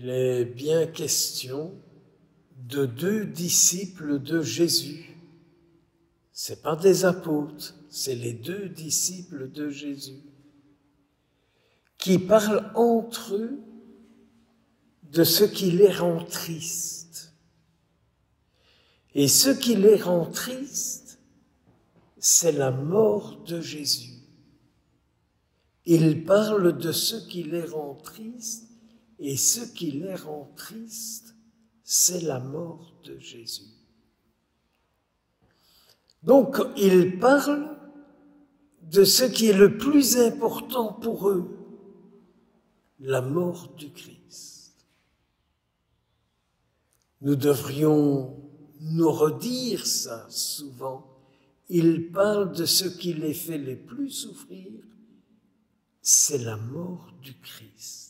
Il est bien question de deux disciples de Jésus. Ce n'est pas des apôtres, c'est les deux disciples de Jésus qui parlent entre eux de ce qui les rend tristes. Et ce qui les rend tristes, c'est la mort de Jésus. Ils parlent de ce qui les rend tristes, et ce qui les rend tristes, c'est la mort de Jésus. Donc, ils parlent de ce qui est le plus important pour eux, la mort du Christ. Nous devrions nous redire ça souvent. Ils parlent de ce qui les fait le plus souffrir, c'est la mort du Christ.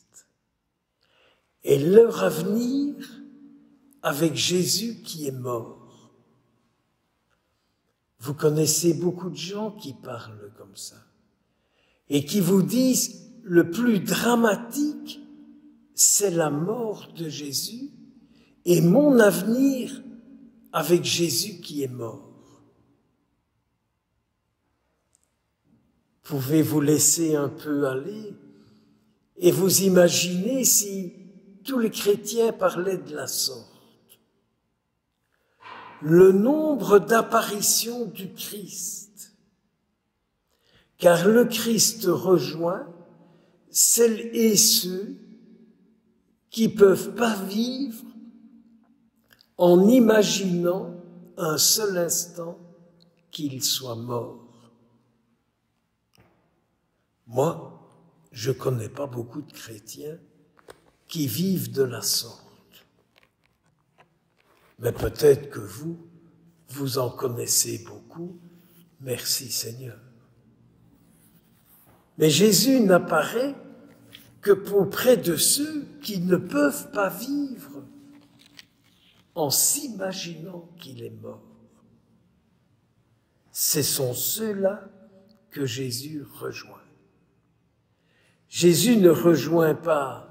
Et leur avenir avec Jésus qui est mort. Vous connaissez beaucoup de gens qui parlent comme ça et qui vous disent le plus dramatique, c'est la mort de Jésus et mon avenir avec Jésus qui est mort. Pouvez-vous laisser un peu aller et vous imaginer si tous les chrétiens parlaient de la sorte? Le nombre d'apparitions du Christ, car le Christ rejoint celles et ceux qui ne peuvent pas vivre en imaginant un seul instant qu'il soit mort. Moi, je ne connais pas beaucoup de chrétiens qui vivent de la sorte. Mais peut-être que vous en connaissez beaucoup. Merci Seigneur. Mais Jésus n'apparaît que auprès de ceux qui ne peuvent pas vivre en s'imaginant qu'il est mort. Ce sont ceux-là que Jésus rejoint. Jésus ne rejoint pas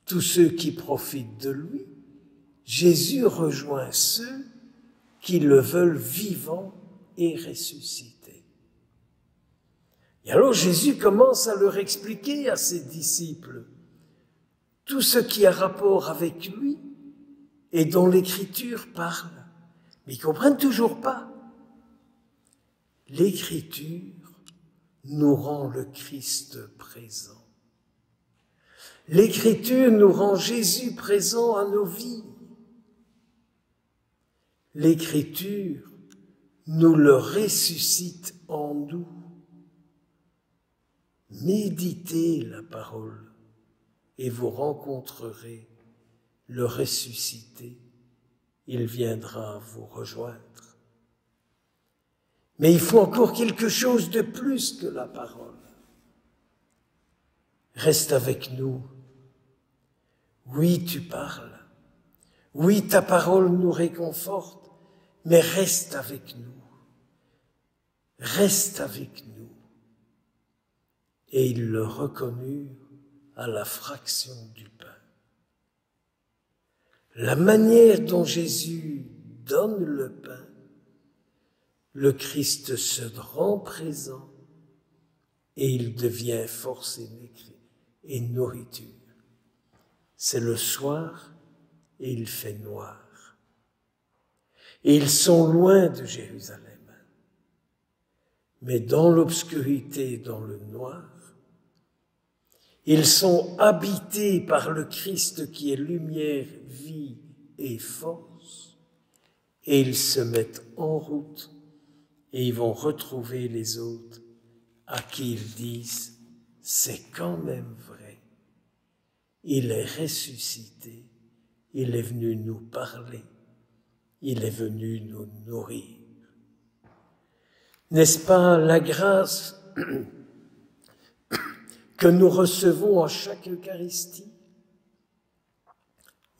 tous ceux qui profitent de lui. Jésus rejoint ceux qui le veulent vivant et ressuscité. Et alors Jésus commence à leur expliquer à ses disciples tout ce qui a rapport avec lui et dont l'Écriture parle. Mais ils ne comprennent toujours pas. L'Écriture nous rend le Christ présent. L'Écriture nous rend Jésus présent à nos vies. L'Écriture nous le ressuscite en nous. Méditez la parole et vous rencontrerez le ressuscité. Il viendra vous rejoindre. Mais il faut encore quelque chose de plus que la parole. Reste avec nous. Oui, tu parles. Oui, ta parole nous réconforte, mais reste avec nous. Reste avec nous. Et ils le reconnurent à la fraction du pain. La manière dont Jésus donne le pain, le Christ se rend présent et il devient force et nourriture. C'est le soir et il fait noir. Et ils sont loin de Jérusalem. Mais dans l'obscurité, dans le noir, ils sont habités par le Christ qui est lumière, vie et force, et ils se mettent en route et ils vont retrouver les autres à qui ils disent « c'est quand même vrai, il est ressuscité, il est venu nous parler, il est venu nous nourrir ». N'est-ce pas la grâce que nous recevons à chaque Eucharistie?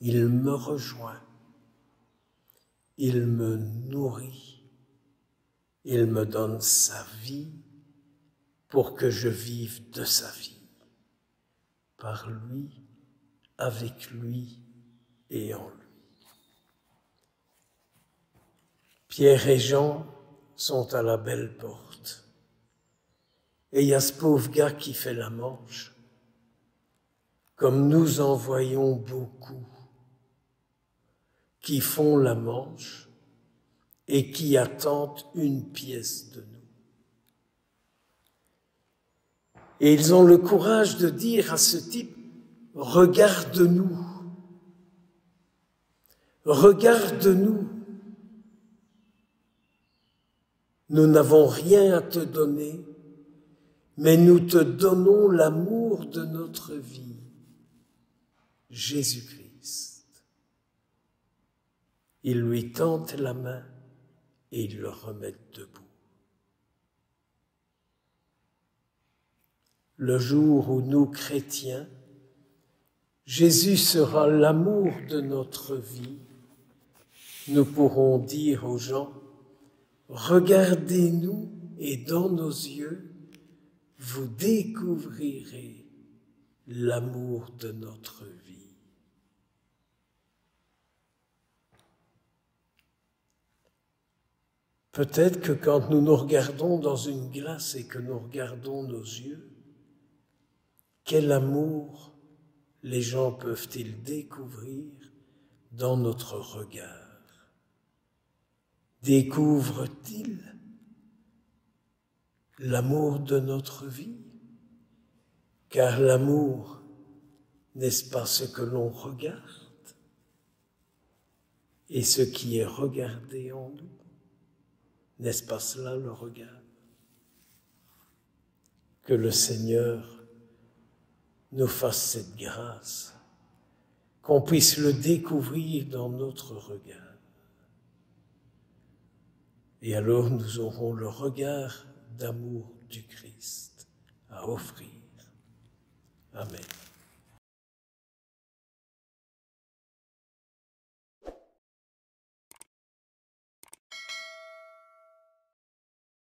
Il me rejoint, il me nourrit, il me donne sa vie pour que je vive de sa vie. Par lui, avec lui et en lui. Pierre et Jean sont à la belle porte. Et il y a ce pauvre gars qui fait la manche. Comme nous en voyons beaucoup qui font la manche et qui attendent une pièce de nous. Et ils ont le courage de dire à ce type, regarde-nous, regarde-nous. Nous n'avons rien à te donner, mais nous te donnons l'amour de notre vie, Jésus-Christ. Ils lui tendent la main et ils le remettent debout. Le jour où nous, chrétiens, Jésus sera l'amour de notre vie, nous pourrons dire aux gens, regardez-nous et dans nos yeux, vous découvrirez l'amour de notre vie. Peut-être que quand nous nous regardons dans une glace et que nous regardons nos yeux, quel amour les gens peuvent-ils découvrir dans notre regard? Découvrent-ils l'amour de notre vie? Car l'amour, n'est-ce pas ce que l'on regarde et ce qui est regardé en nous? N'est-ce pas cela le regard? Que le Seigneur nous fasse cette grâce, qu'on puisse le découvrir dans notre regard. Et alors nous aurons le regard d'amour du Christ à offrir. Amen.